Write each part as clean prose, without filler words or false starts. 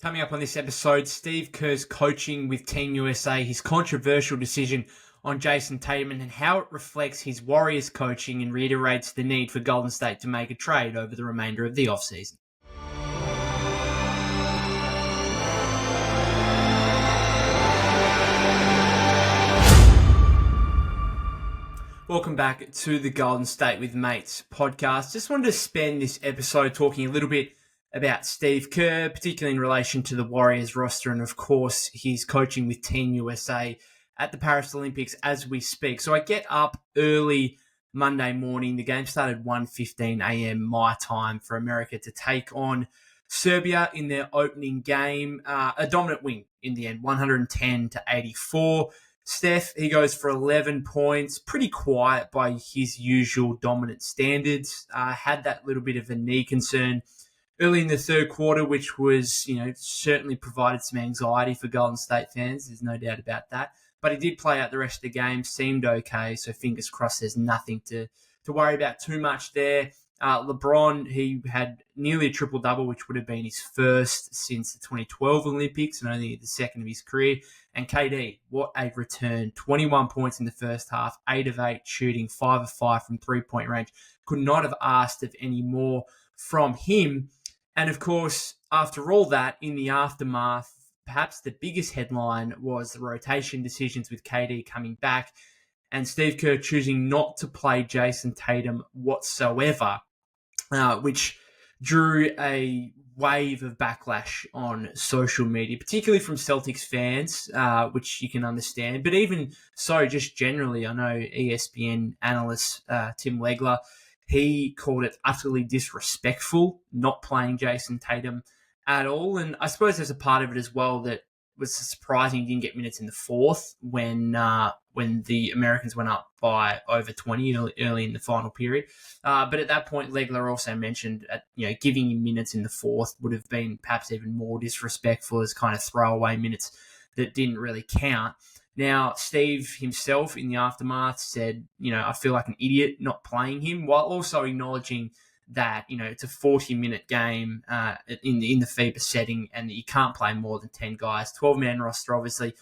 Coming up on this episode, Steve Kerr's coaching with Team USA, his controversial decision on Jayson Tatum and how it reflects his Warriors coaching and reiterates the need for Golden State to make a trade over the remainder of the offseason. Welcome back to the Golden State with Mates podcast. Just wanted to spend this episode talking a little bit about Steve Kerr, particularly in relation to the Warriors roster and, of course, his coaching with Team USA at the Paris Olympics as we speak. So I get up early Monday morning. The game started 1:15 a.m. my time for America to take on Serbia in their opening game. A dominant win in the end, 110-84. Steph, he goes for 11 points, pretty quiet by his usual dominant standards. Had that little bit of a knee concern early in the third quarter, which was, certainly provided some anxiety for Golden State fans. There's no doubt about that. But he did play out the rest of the game, seemed okay. So fingers crossed there's nothing to worry about too much there. LeBron, he had nearly a triple-double, which would have been his first since the 2012 Olympics and only the second of his career. And KD, what a return. 21 points in the first half, 8 of 8 shooting, 5 of 5 from three-point range. Could not have asked of any more from him. And of course, after all that, in the aftermath, perhaps the biggest headline was the rotation decisions with KD coming back and Steve Kerr choosing not to play Jayson Tatum whatsoever, which drew a wave of backlash on social media, particularly from Celtics fans, which you can understand. But even so, just generally, I know ESPN analyst Tim Legler, he called it utterly disrespectful, not playing Jayson Tatum at all. And I suppose there's a part of it as well that was surprising he didn't get minutes in the fourth when the Americans went up by over 20 early in the final period. But at that point, Legler also mentioned, giving him minutes in the fourth would have been perhaps even more disrespectful as kind of throwaway minutes that didn't really count. Now, Steve himself in the aftermath said, I feel like an idiot not playing him, while also acknowledging that, it's a 40-minute game in the FIBA setting and that you can't play more than 10 guys. 12-man roster, obviously.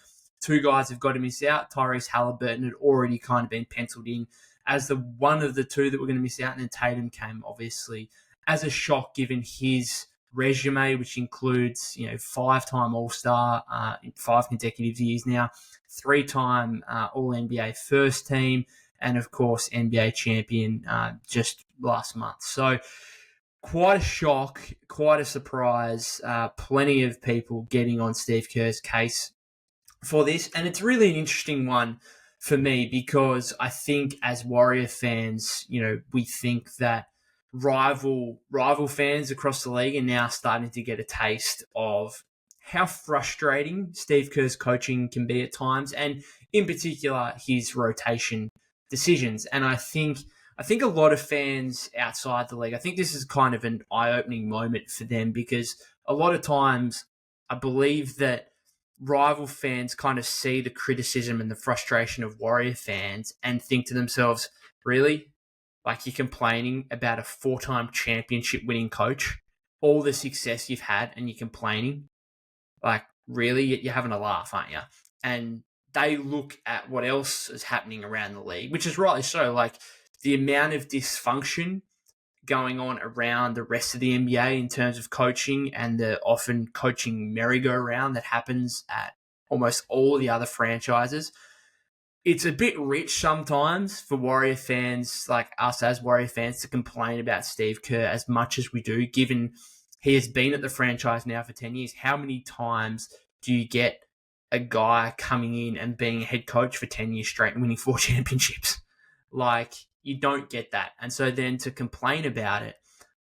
2 guys have got to miss out. Tyrese Halliburton had already kind of been penciled in as the one of the 2 that were going to miss out. And then Tatum came, obviously, as a shock given his resume, which includes, 5-time All-Star in 5 consecutive years now, 3-time All-NBA first team, and of course, NBA champion just last month. So quite a shock, quite a surprise. Plenty of people getting on Steve Kerr's case for this. And it's really an interesting one for me because I think as Warrior fans, we think that rival fans across the league are now starting to get a taste of how frustrating Steve Kerr's coaching can be at times, and in particular his rotation decisions. And I think a lot of fans outside the league, I think this is kind of an eye-opening moment for them because a lot of times I believe that rival fans kind of see the criticism and the frustration of Warrior fans and think to themselves, really? Like, you're complaining about a 4-time championship winning coach, all the success you've had, and you're complaining? Like, really? You're having a laugh, aren't you? And they look at what else is happening around the league, which is rightly so. Like, the amount of dysfunction going on around the rest of the NBA in terms of coaching and the often coaching merry-go-round that happens at almost all the other franchises. It's a bit rich sometimes for Warrior fans like us as Warrior fans to complain about Steve Kerr as much as we do, given he has been at the franchise now for 10 years. How many times do you get a guy coming in and being a head coach for 10 years straight and winning 4 championships? Like, you don't get that. And so then to complain about it,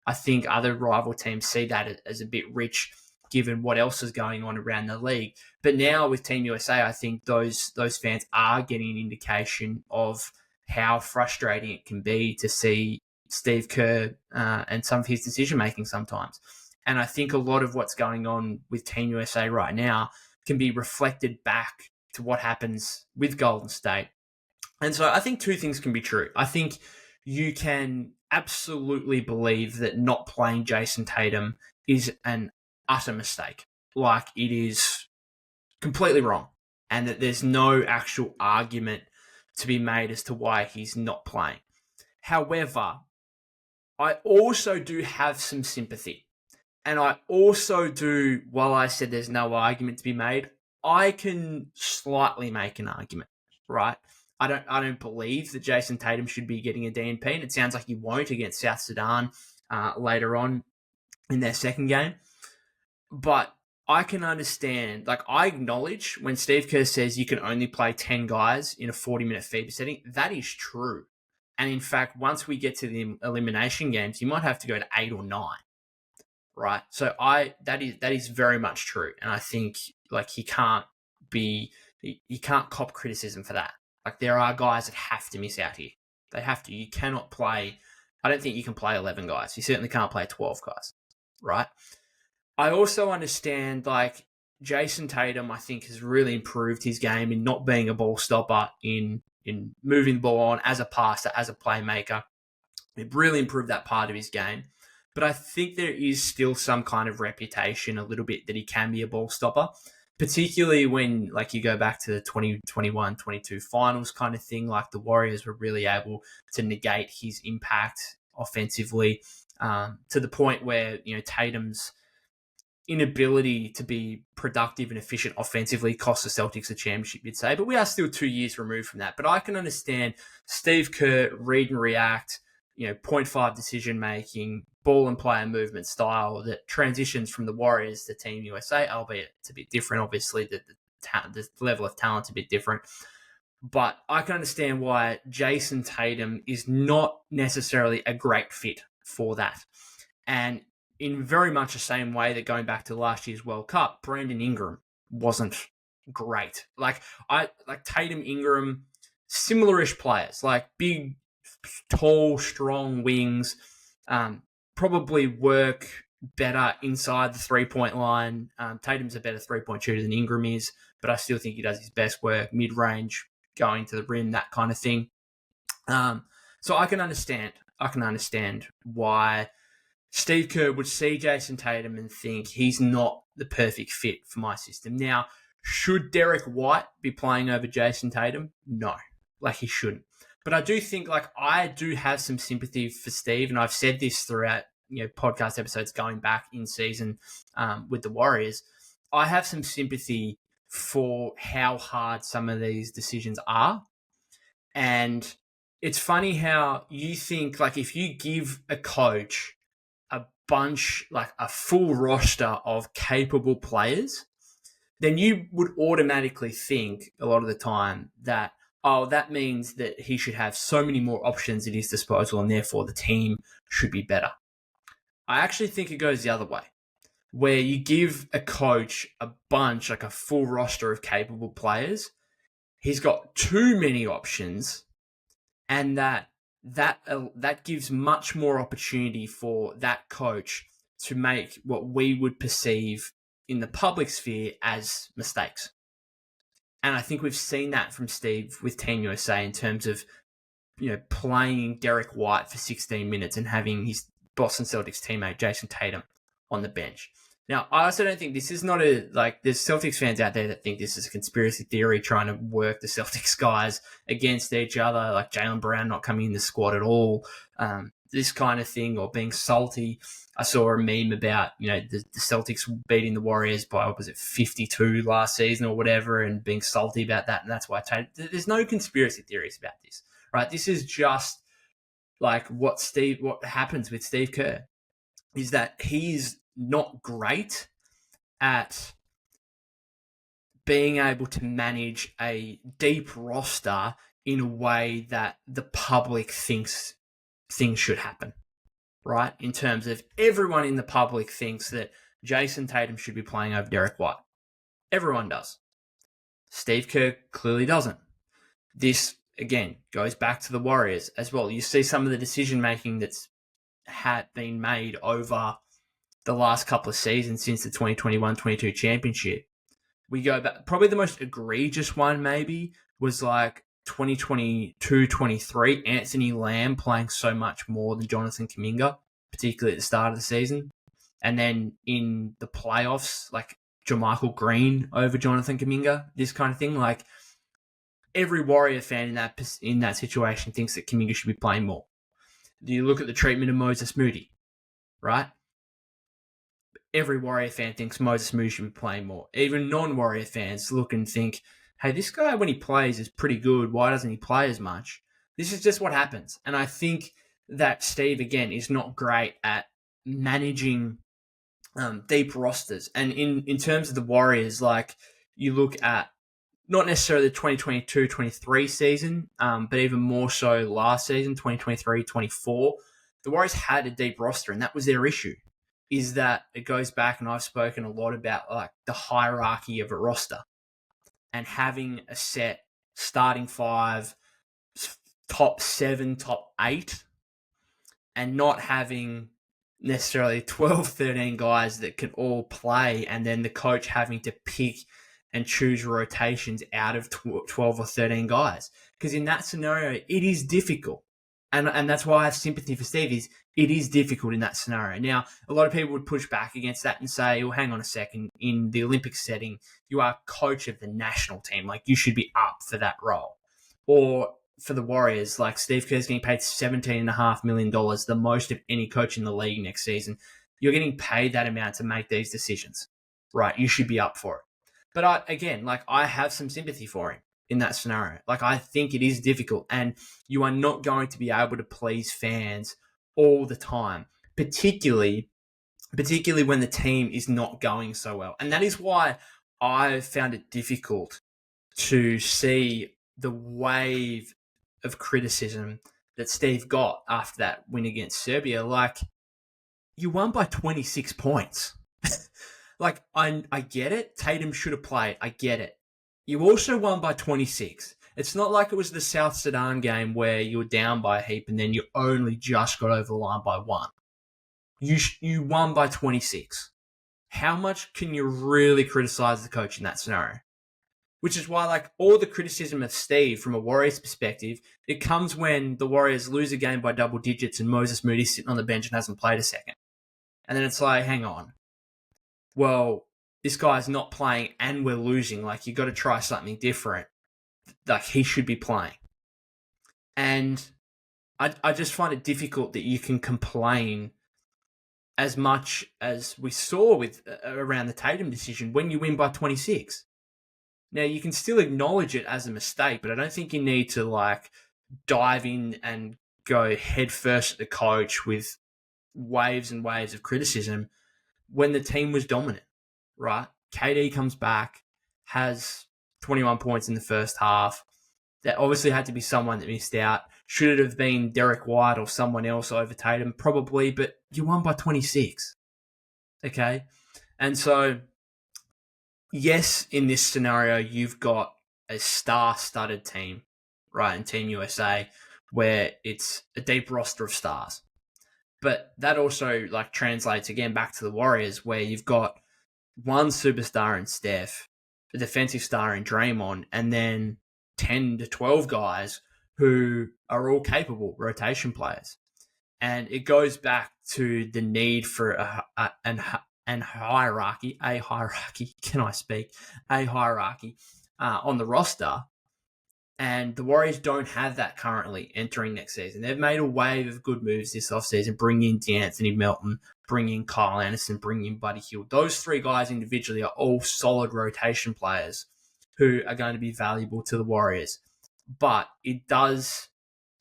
I think other rival teams see that as a bit rich given what else is going on around the league. But now with Team USA, I think those fans are getting an indication of how frustrating it can be to see Steve Kerr and some of his decision-making sometimes. And I think a lot of what's going on with Team USA right now can be reflected back to what happens with Golden State. And so I think 2 things can be true. I think you can absolutely believe that not playing Jayson Tatum is an utter mistake. like it is completely wrong and that there's no actual argument to be made as to why he's not playing. However, I also do have some sympathy. And I also do, while I said there's no argument to be made, I can slightly make an argument, right? I don't believe that Jayson Tatum should be getting a DNP, and it sounds like he won't against South Sudan later on in their second game. But I can understand, like I acknowledge when Steve Kerr says you can only play 10 guys in a 40-minute FIBA setting, that is true. And in fact, once we get to the elimination games, you might have to go to 8 or 9. Right. So that is very much true. And I think like he can't cop criticism for that. Like there are guys that have to miss out here. They have to. You cannot play. I don't think you can play 11 guys. You certainly can't play 12 guys. Right. I also understand like Jayson Tatum, I think, has really improved his game in not being a ball stopper, in moving the ball on as a passer, as a playmaker. It really improved that part of his game. But I think there is still some kind of reputation a little bit that he can be a ball stopper, particularly when like you go back to the 2021-22 finals kind of thing, like the Warriors were really able to negate his impact offensively to the point where, you know, Tatum's inability to be productive and efficient offensively cost the Celtics a championship, you'd say. But we are still 2 years removed from that. But I can understand Steve Kerr read and react, you know, 0.5 decision-making, ball and player movement style that transitions from the Warriors to Team USA, albeit it's a bit different. Obviously, the level of talent's a bit different. But I can understand why Jayson Tatum is not necessarily a great fit for that. And in very much the same way that going back to last year's World Cup, Brandon Ingram wasn't great. Like Tatum, Ingram, similar-ish players, like big, tall, strong wings, probably work better inside the three-point line. Tatum's a better three-point shooter than Ingram is, but I still think he does his best work, mid-range, going to the rim, that kind of thing. So I can understand why Steve Kerr would see Jayson Tatum and think he's not the perfect fit for my system. Now, should Derek White be playing over Jayson Tatum? No, like he shouldn't. But I do think, like, I do have some sympathy for Steve, and I've said this throughout, you know, podcast episodes going back in season with the Warriors. I have some sympathy for how hard some of these decisions are. And it's funny how you think, like, if you give a coach a bunch, like a full roster of capable players, then you would automatically think a lot of the time that, oh, that means that he should have so many more options at his disposal and therefore the team should be better. I actually think it goes the other way, where you give a coach a bunch, like a full roster of capable players, he's got too many options, and that gives much more opportunity for that coach to make what we would perceive in the public sphere as mistakes. And I think we've seen that from Steve with Team USA in terms of, you know, playing Derek White for 16 minutes and having his Boston Celtics teammate Jayson Tatum on the bench. Now, I also don't think this is not there's Celtics fans out there that think this is a conspiracy theory trying to work the Celtics guys against each other, like Jaylen Brown not coming in the squad at all, this kind of thing, or being salty. I saw a meme about, you know, the Celtics beating the Warriors by, what was it, 52 last season or whatever, and being salty about that, and that's why there's no conspiracy theories about this, right? This is just like what happens with Steve Kerr is that he's not great at being able to manage a deep roster in a way that the public thinks things should happen, right? In terms of everyone in the public thinks that Jayson Tatum should be playing over Derek White. Everyone does. Steve Kerr clearly doesn't. This, again, goes back to the Warriors as well. You see some of the decision-making that's had been made over the last couple of seasons since the 2021-22 championship. We go back, probably the most egregious one maybe was like 2022-23, Anthony Lamb playing so much more than Jonathan Kuminga, particularly at the start of the season. And then in the playoffs, like Jermichael Green over Jonathan Kuminga, this kind of thing. Like, every Warrior fan in that situation thinks that Kuminga should be playing more. You look at the treatment of Moses Moody, right? Every Warrior fan thinks Moses Moody should be playing more. Even non-Warrior fans look and think, hey, this guy, when he plays, is pretty good. Why doesn't he play as much? This is just what happens. And I think that Steve, again, is not great at managing deep rosters. And in terms of the Warriors, like, you look at not necessarily the 2022-23 season, but even more so last season, 2023-24, the Warriors had a deep roster, and that was their issue, is that it goes back, and I've spoken a lot about like the hierarchy of a roster and having a set starting five, top 7, top 8, and not having necessarily 12, 13 guys that can all play, and then the coach having to pick and choose rotations out of 12 or 13 guys. Because in that scenario, it is difficult. And that's why I have sympathy for Steve, is it is difficult in that scenario. Now, a lot of people would push back against that and say, well, hang on a second, in the Olympic setting, you are coach of the national team. Like, you should be up for that role. Or for the Warriors, like, Steve Kerr's getting paid $17.5 million, the most of any coach in the league next season. You're getting paid that amount to make these decisions, right? You should be up for it. But I have some sympathy for him in that scenario. Like, I think it is difficult, and you are not going to be able to please fans all the time, particularly when the team is not going so well. And that is why I found it difficult to see the wave of criticism that Steve got after that win against Serbia. Like, you won by 26 points. Like, I get it. Tatum should have played. I get it. You also won by 26. It's not like it was the South Sudan game where you were down by a heap and then you only just got over the line by 1. You won by 26. How much can you really criticize the coach in that scenario? Which is why, like, all the criticism of Steve from a Warriors perspective, it comes when the Warriors lose a game by double digits and Moses Moody's sitting on the bench and hasn't played a second. And then it's like, hang on. Well, this guy's not playing and we're losing. Like, you got to try something different. Like, he should be playing. And I just find it difficult that you can complain as much as we saw with around the Tatum decision when you win by 26. Now, you can still acknowledge it as a mistake, but I don't think you need to, like, dive in and go head first at the coach with waves and waves of criticism when the team was dominant, right? KD comes back, has 21 points in the first half. That obviously had to be someone that missed out. Should it have been Derek White or someone else over Tatum? Probably, but you won by 26, okay? And so, yes, in this scenario, you've got a star-studded team, right, in Team USA, where it's a deep roster of stars. But that also, like, translates again back to the Warriors, where you've got one superstar in Steph, a defensive star in Draymond, and then 10 to 12 guys who are all capable rotation players. And it goes back to the need for a hierarchy on the roster. And the Warriors don't have that currently entering next season. They've made a wave of good moves this offseason, bring in D'Anthony Melton, bring in Kyle Anderson, bring in Buddy Hield. Those 3 guys individually are all solid rotation players who are going to be valuable to the Warriors. But it does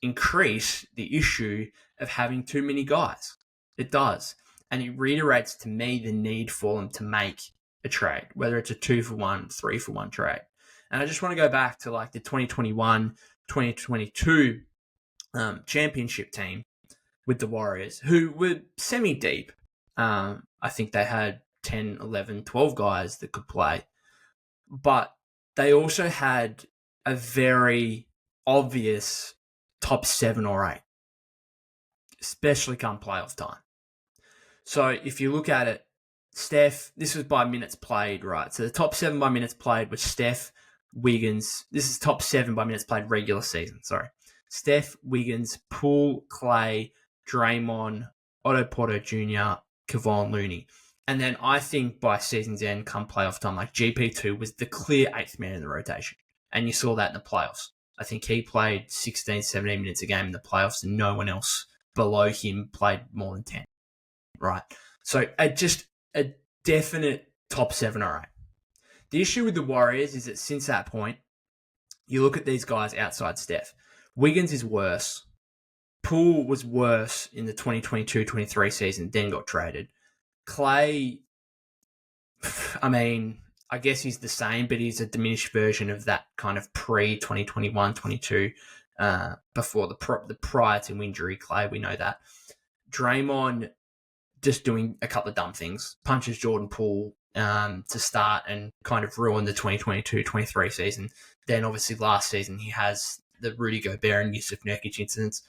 increase the issue of having too many guys. It does. And it reiterates to me the need for them to make a trade, whether it's a 2-for-1, 3-for-1 trade. And I just want to go back to, like, the 2021-2022 championship team with the Warriors, who were semi-deep. I think they had 10, 11, 12 guys that could play. But they also had a very obvious top 7 or 8, especially come playoff time. So if you look at it, Steph, this was by minutes played, right? So the top 7 by minutes played was Steph, Wiggins. This is top 7 by minutes played regular season, sorry. Steph, Wiggins, Poole, Clay, Draymond, Otto Porter Jr., Kevon Looney. And then I think by season's end, come playoff time, like GP2 was the clear 8th man in the rotation. And you saw that in the playoffs. I think he played 16, 17 minutes a game in the playoffs, and no one else below him played more than 10. Right? So just a definite top 7 or 8. The issue with the Warriors is that since that point, you look at these guys outside Steph. Wiggins is worse. Poole was worse in the 2022-23 season, then got traded. Clay, I mean, I guess he's the same, but he's a diminished version of that kind of pre-2021-22, before the prior to injury Clay, we know that. Draymond just doing a couple of dumb things. Punches Jordan Poole to start and kind of ruin the 2022-23 season. Then obviously last season he has the Rudy Gobert and Yusuf Nurkic incidents.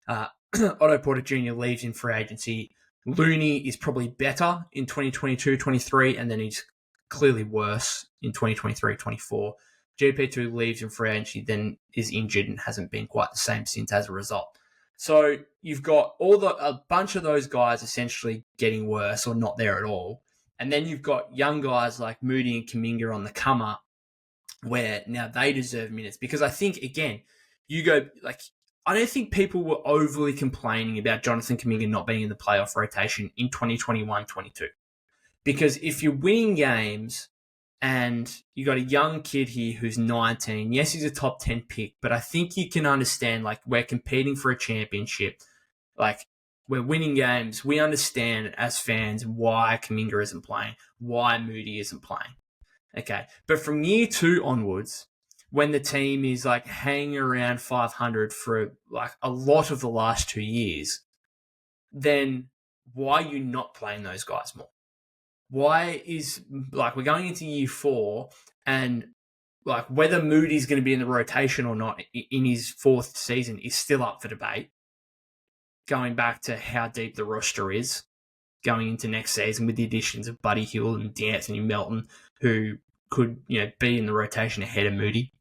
Otto Porter Jr. leaves in free agency. Looney is probably better in 2022-23, and then he's clearly worse in 2023-24. GP2 leaves in free agency, then is injured and hasn't been quite the same since as a result. So you've got a bunch of those guys essentially getting worse or not there at all. And then you've got young guys like Moody and Kuminga on the come up, where now they deserve minutes. Because I think, again, I don't think people were overly complaining about Jonathan Kuminga not being in the playoff rotation in 2021-22. Because if you're winning games and you got a young kid here who's 19, yes, he's a top 10 pick, but I think you can understand, like, we're competing for a championship. Like, we're winning games. We understand as fans why Kuminga isn't playing, why Moody isn't playing. Okay. But from year 2 onwards, when the team is like hanging around 500 for like a lot of the last 2 years, then why are you not playing those guys more? Why is, like, we're going into year 4 and like whether Moody's going to be in the rotation or not in his 4th season is still up for debate. Going back to how deep the roster is going into next season with the additions of Buddy Hield and D'Anthony Melton, who could, be in the rotation ahead of Moody.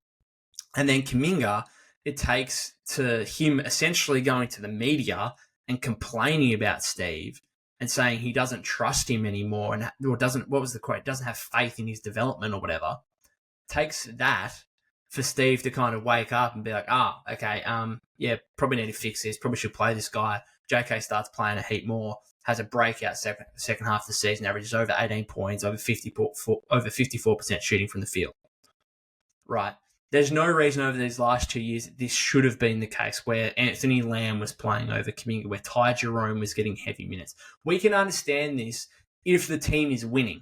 And then Kuminga, it takes to him essentially going to the media and complaining about Steve and saying he doesn't trust him anymore what was the quote? Doesn't have faith in his development or whatever. Takes that for Steve to kind of wake up and be like, okay, probably need to fix this. Probably should play this guy. JK starts playing a heap more, has a breakout second half of the season, averages over 18 points, over 54% shooting from the field. Right. There's no reason over these last 2 years that this should have been the case, where Anthony Lamb was playing over Kuminga, where Ty Jerome was getting heavy minutes. We can understand this if the team is winning,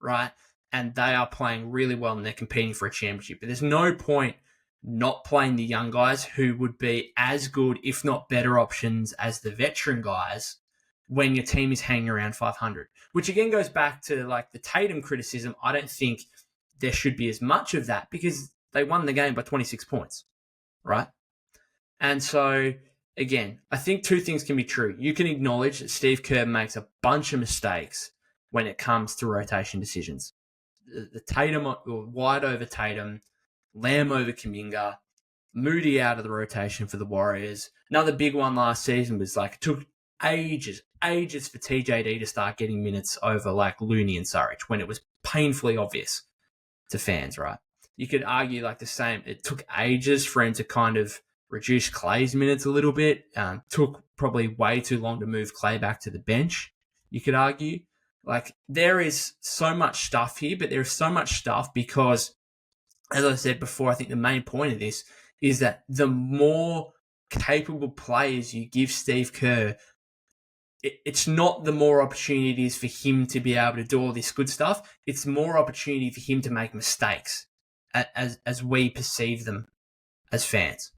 right? And they are playing really well and they're competing for a championship. But there's no point not playing the young guys who would be as good, if not better options as the veteran guys when your team is hanging around 500. Which again goes back to like the Tatum criticism. I don't think there should be as much of that because they won the game by 26 points, right? And so, again, I think 2 things can be true. You can acknowledge that Steve Kerr makes a bunch of mistakes when it comes to rotation decisions. The Tatum, or White over Tatum, Lamb over Kuminga, Moody out of the rotation for the Warriors. Another big one last season was like, it took ages for TJD to start getting minutes over like Looney and Saric when it was painfully obvious to fans, right? You could argue like the same. It took ages for him to kind of reduce Clay's minutes a little bit. Took probably way too long to move Clay back to the bench, you could argue. Like, there is so much stuff here, but there is so much stuff because, as I said before, I think the main point of this is that the more capable players you give Steve Kerr, it's not the more opportunities for him to be able to do all this good stuff. It's more opportunity for him to make mistakes as we perceive them as fans.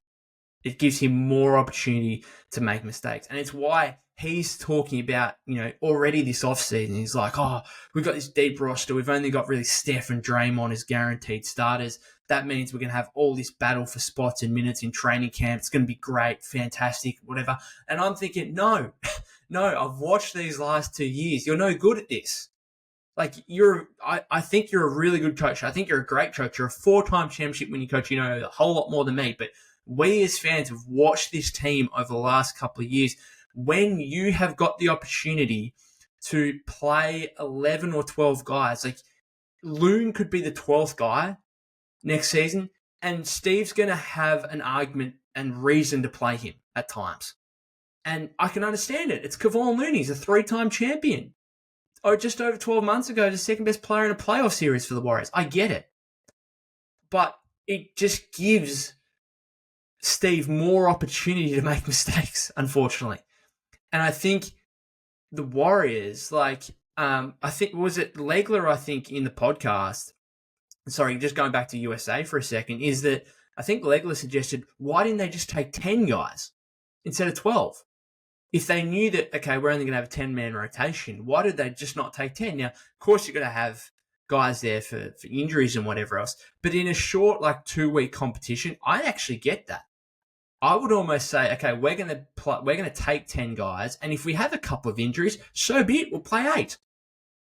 It gives him more opportunity to make mistakes. And it's why he's talking about, already this offseason, he's like, we've got this deep roster. We've only got really Steph and Draymond as guaranteed starters. That means we're going to have all this battle for spots and minutes in training camp. It's going to be great, fantastic, whatever. And I'm thinking, no, I've watched these last 2 years. You're no good at this. Like, I think you're a really good coach. I think you're a great coach. You're a 4-time championship winning coach. You know a whole lot more than me. But we as fans have watched this team over the last couple of years. When you have got the opportunity to play 11 or 12 guys. Like, Loon could be the 12th guy next season, and Steve's going to have an argument and reason to play him at times. And I can understand it. It's Kevon Looney. He's a 3-time champion. Just over 12 months ago, the second best player in a playoff series for the Warriors. I get it. But it just gives Steve more opportunity to make mistakes, unfortunately. And I think the Warriors, I think, was it Legler, I think, in the podcast, sorry, just going back to USA for a second, is that I think Legler suggested, why didn't they just take 10 guys instead of 12? If they knew that, okay, we're only going to have a 10-man rotation, why did they just not take 10? Now, of course, you're going to have guys there for injuries and whatever else, but in a short, 2-week competition, I actually get that. I would almost say, okay, we're going to take 10 guys, and if we have a couple of injuries, so be it, we'll play 8.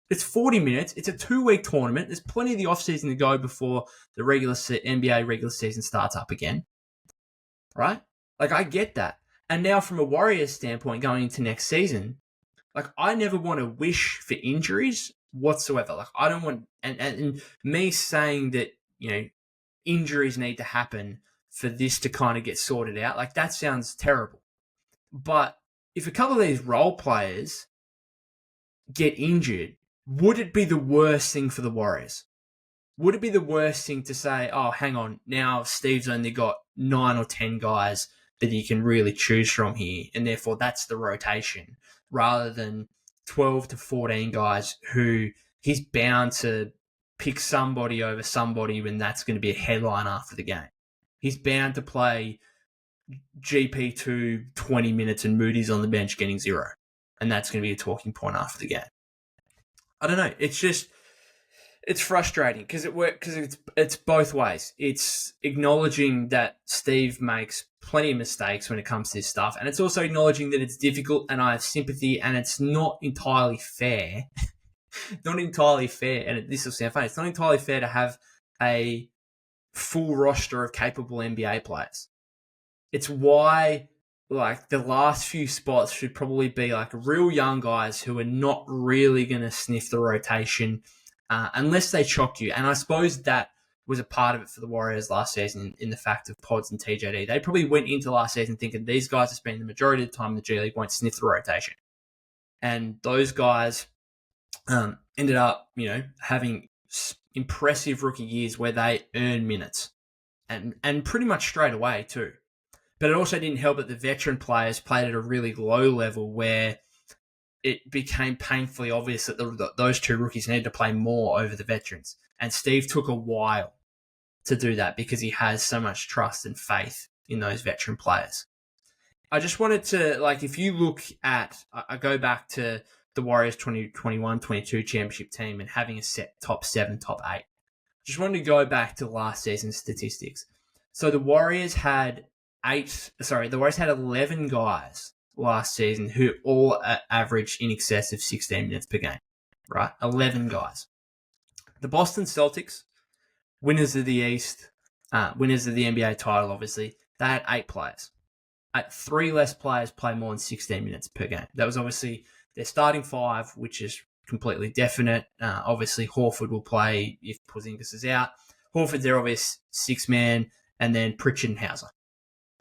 It's 40 minutes. It's a 2-week tournament. There's plenty of the off-season to go before the NBA regular season starts up again, right? I get that. And now from a Warriors standpoint going into next season, I never want to wish for injuries whatsoever. I don't want, and me saying that, injuries need to happen for this to kind of get sorted out, that sounds terrible. But if a couple of these role players get injured, would it be the worst thing for the Warriors? Would it be the worst thing to say, oh, hang on, now Steve's only got 9 or 10 guys that he can really choose from here, and therefore that's the rotation, rather than 12 to 14 guys who he's bound to pick somebody over somebody when that's going to be a headline after the game. He's bound to play GP2 20 minutes and Moody's on the bench getting 0, and that's going to be a talking point after the game. I don't know. It's frustrating because it's both ways. It's acknowledging that Steve makes plenty of mistakes when it comes to this stuff, and it's also acknowledging that it's difficult, and I have sympathy, and it's not entirely fair. Not entirely fair, and this will sound funny. It's not entirely fair to have a full roster of capable NBA players. It's why the last few spots should probably be real young guys who are not really going to sniff the rotation unless they chock you. And I suppose that was a part of it for the Warriors last season in the fact of Pods and TJD. They probably went into last season thinking these guys are spending the majority of the time in the G League, won't sniff the rotation. And those guys ended up, having impressive rookie years where they earn minutes and pretty much straight away too. But it also didn't help that the veteran players played at a really low level where it became painfully obvious that those two rookies needed to play more over the veterans. And Steve took a while to do that because he has so much trust and faith in those veteran players. I just wanted to, if you look at, I go back to the Warriors 2021-22 championship team and having a set top 7, top 8. Just wanted to go back to last season's statistics. So the Warriors had 11 guys last season who all averaged in excess of 16 minutes per game, right? 11 guys. The Boston Celtics, winners of the East, winners of the NBA title, obviously, they had 8 players. 3 less players play more than 16 minutes per game. That was obviously their starting 5, which is completely definite. Obviously, Horford will play if Porzingis is out. Horford's their obvious 6-man, and then Pritchard and Hauser.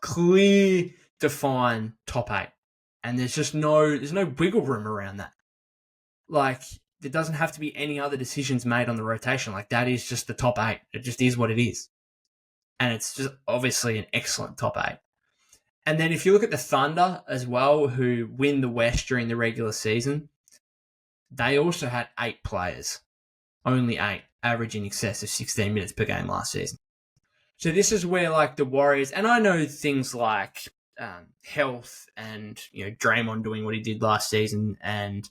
Clear, defined top 8. And there's no wiggle room around that. There doesn't have to be any other decisions made on the rotation. That is just the top 8. It just is what it is. And it's just obviously an excellent top 8. And then if you look at the Thunder as well, who win the West during the regular season, they also had 8 players. Only 8, averaging in excess of 16 minutes per game last season. So this is where the Warriors, and I know things like health and Draymond doing what he did last season, and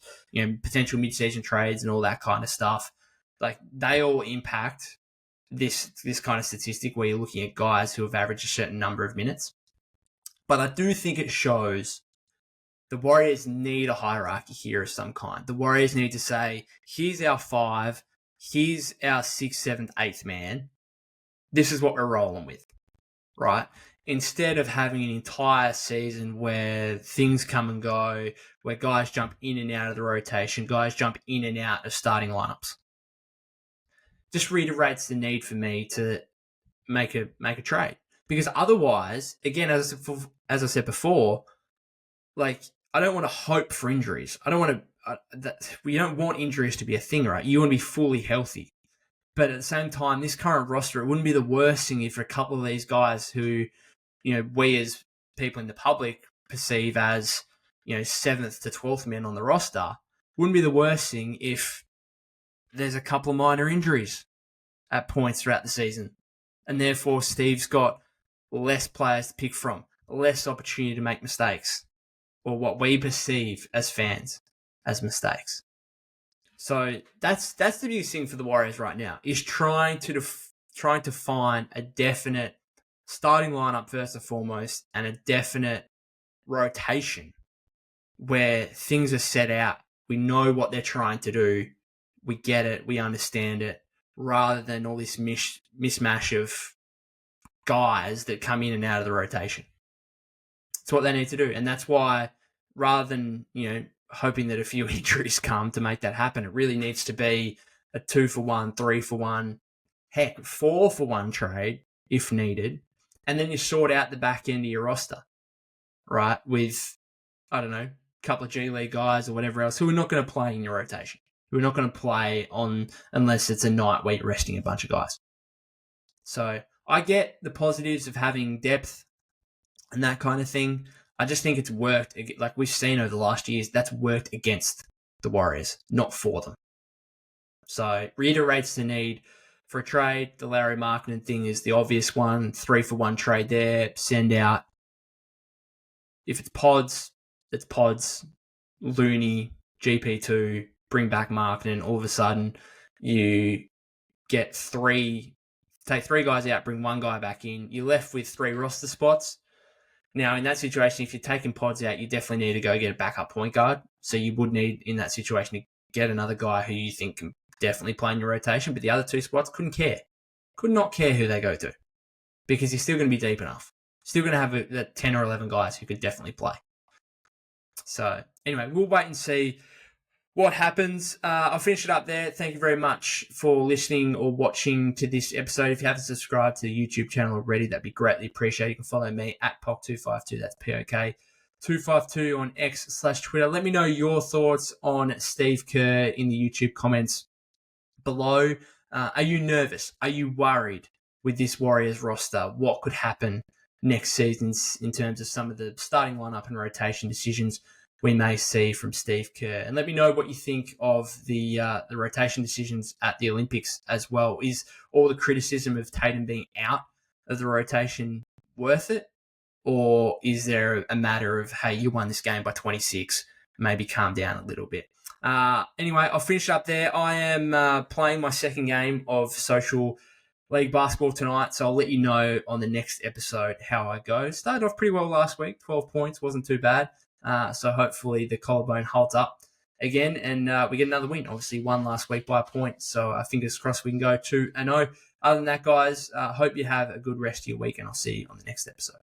potential mid-season trades and all that kind of stuff. They all impact this kind of statistic where you're looking at guys who have averaged a certain number of minutes. But I do think it shows the Warriors need a hierarchy here of some kind. The Warriors need to say, here's our 5, here's our 6th, 7th, 8th man. This is what we're rolling with, right? instead of having an entire season where things come and go, where guys jump in and out of the rotation, guys jump in and out of starting lineups. Just reiterates the need for me to make a trade. Because otherwise, again, as I said before, like, I don't want to hope for injuries. I don't want to. We don't want injuries to be a thing, right? You want to be fully healthy. But at the same time, this current roster, it wouldn't be the worst thing if a couple of these guys who, we as people in the public perceive as, 7th to 12th men on the roster, wouldn't be the worst thing if there's a couple of minor injuries at points throughout the season. And therefore, Steve's got less players to pick from, less opportunity to make mistakes, or what we perceive as fans as mistakes. So that's the biggest thing for the Warriors right now, is trying to find a definite starting lineup first and foremost, and a definite rotation where things are set out. We know what they're trying to do. We get it. We understand it, rather than all this mismatch of guys that come in and out of the rotation. It's what they need to do. And that's why, rather than, hoping that a few injuries come to make that happen, it really needs to be a 2-for-1, 3-for-1, heck, 4-for-1 trade if needed. And then you sort out the back end of your roster, right? With, I don't know, a couple of G League guys or whatever else who are not going to play in your rotation, who are not going to play on unless it's a night where you're resting a bunch of guys. So I get the positives of having depth and that kind of thing. I just think it's worked, like we've seen over the last years, that's worked against the Warriors, not for them. So reiterates the need for a trade. The Larry Markkinen thing is the obvious one. 3-for-1 trade there, send out. If it's pods, it's pods. Looney, GP2, bring back Markkinen. All of a sudden, you get take 3 guys out, bring 1 guy back in. You're left with 3 roster spots. Now, in that situation, if you're taking pods out, you definitely need to go get a backup point guard. So you would need, in that situation, to get another guy who you think can definitely play in your rotation. But the other 2 spots could not care who they go to, because you're still going to be deep enough. Still going to have 10 or 11 guys who could definitely play. So anyway, we'll wait and see what happens. I'll finish it up there. Thank you very much for listening or watching to this episode. If you haven't subscribed to the YouTube channel already, that'd be greatly appreciated. You can follow me at POK252. That's POK252 on X/Twitter. Let me know your thoughts on Steve Kerr in the YouTube comments below. Are you nervous? Are you worried with this Warriors roster? What could happen next season in terms of some of the starting lineup and rotation decisions we may see from Steve Kerr? And let me know what you think of the rotation decisions at the Olympics as well. Is all the criticism of Tatum being out of the rotation worth it? Or is there a matter of, hey, you won this game by 26, maybe calm down a little bit? Anyway, I'll finish up there. I am playing my second game of Social League basketball tonight, so I'll let you know on the next episode how I go. Started off pretty well last week, 12 points, wasn't too bad. So hopefully the collarbone holds up again and we get another win. Obviously won last week by a point, so fingers crossed we can go 2-0. Other than that, guys, hope you have a good rest of your week, and I'll see you on the next episode.